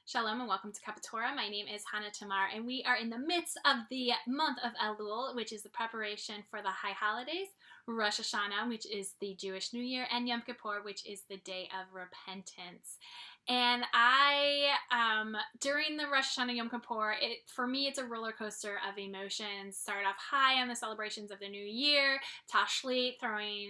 Shalom and welcome to Cuppa Torah. My name is Hannah Tamar, and we are in the midst of the month of Elul, which is the preparation for the high holidays, Rosh Hashanah, which is the Jewish New Year, and Yom Kippur, which is the Day of Repentance. And during the Rosh Hashanah Yom Kippur, for me, it's a roller coaster of emotions. Start off high on the celebrations of the New Year, Tashlit, throwing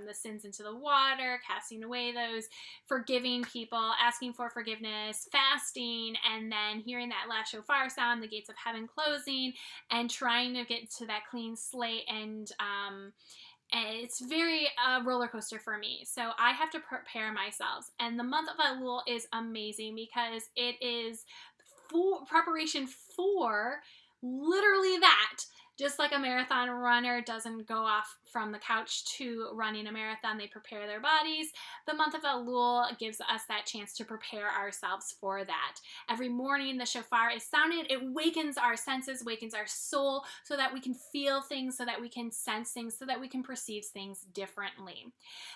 the sins into the water, casting away those, forgiving people, asking for forgiveness, fasting, and then hearing that last shofar sound, the gates of heaven closing, and trying to get to that clean slate. And it's very roller coaster for me. So I have to prepare myself. And the month of Elul is amazing because it is preparation for literally that. Just like a marathon runner doesn't go off from the couch to running a marathon, they prepare their bodies. The month of Elul gives us that chance to prepare ourselves for that. Every morning the shofar is sounded. It wakens our senses, wakens our soul, so that we can feel things, so that we can sense things, so that we can perceive things differently.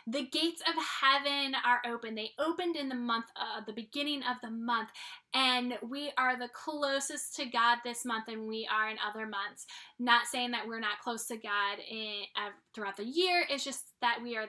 The gates of heaven are open. They opened in the beginning of the month, and we are the closest to God this month than we are in other months. Not saying that we're not close to God throughout the year. It's just that we are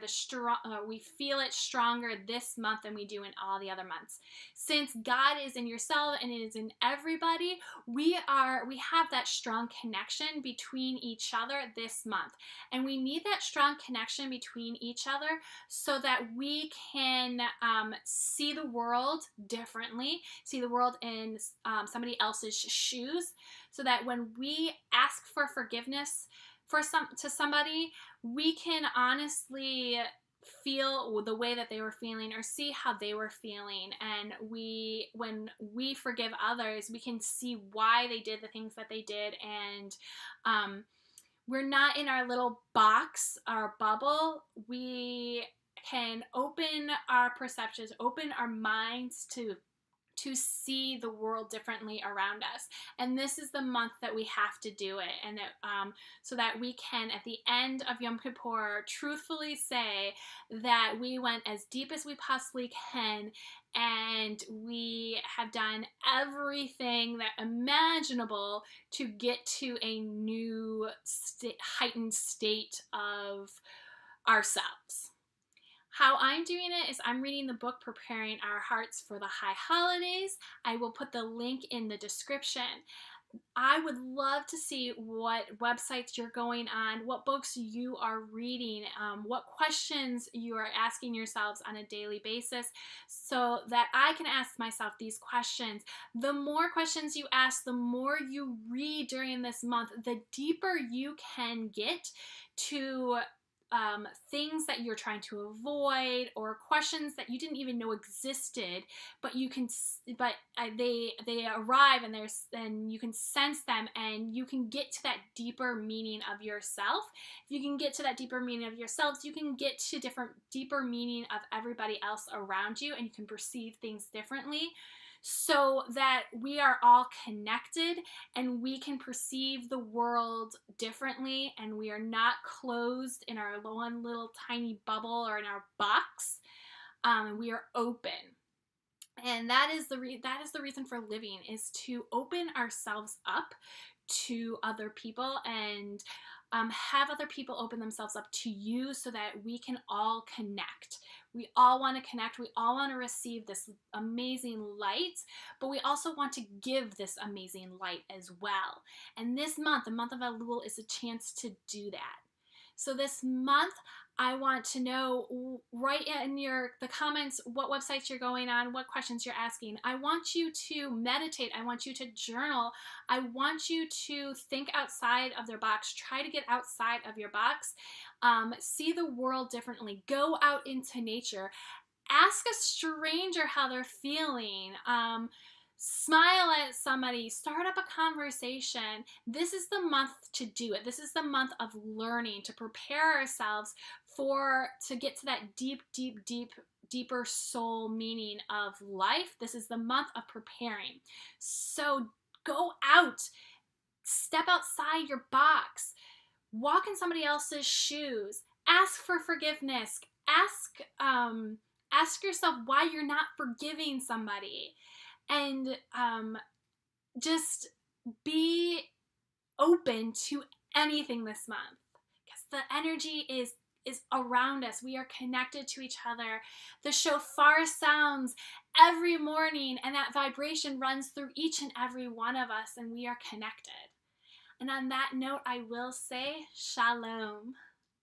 we feel it stronger this month than we do in all the other months. Since God is in yourself and it is in everybody, we have that strong connection between each other this month. And we need that strong connection between each other so that we can see the world differently, see the world in somebody else's shoes, so that when we ask for forgiveness to somebody, we can honestly feel the way that they were feeling or see how they were feeling. And when we forgive others, we can see why they did the things that they did. And we're not in our little box, our bubble. We can open our perceptions, open our minds to see the world differently around us. And this is the month that we have to do it, and so that we can, at the end of Yom Kippur, truthfully say that we went as deep as we possibly can, and we have done everything that imaginable to get to a new heightened state of ourselves. How I'm doing it is I'm reading the book Preparing Our Hearts for the High Holidays. I will put the link in the description. I would love to see what websites you're going on, what books you are reading, what questions you are asking yourselves on a daily basis, so that I can ask myself these questions. The more questions you ask, the more you read during this month, the deeper you can get to things that you're trying to avoid, or questions that you didn't even know existed, but they arrive, and you can sense them, and you can get to that deeper meaning of yourself. If you can get to that deeper meaning of yourselves, you can get to deeper meaning of everybody else around you, and you can perceive things differently, so that we are all connected and we can perceive the world differently, and we are not closed in our one little tiny bubble or in our box. We are open. And that is the reason for living, is to open ourselves up to other people, and have other people open themselves up to you, so that we can all connect. We all want to connect. We all want to receive this amazing light, but we also want to give this amazing light as well. And this month, the month of Elul, is a chance to do that. So this month, I want to know, write in the comments what websites you're going on, what questions you're asking. I want you to meditate. I want you to journal. I want you to think outside of their box. Try to get outside of your box. See the world differently. Go out into nature. Ask a stranger how they're feeling. Smile at somebody, start up a conversation. This is the month to do it. This is the month of learning, to prepare ourselves to get to that deeper soul meaning of life. This is the month of preparing. So go out, step outside your box, walk in somebody else's shoes, ask for forgiveness, ask yourself why you're not forgiving somebody. and just be open to anything this month, because the energy is around us. We are connected to each other. The shofar sounds every morning, and that vibration runs through each and every one of us, and we are connected. And on that note, I will say shalom.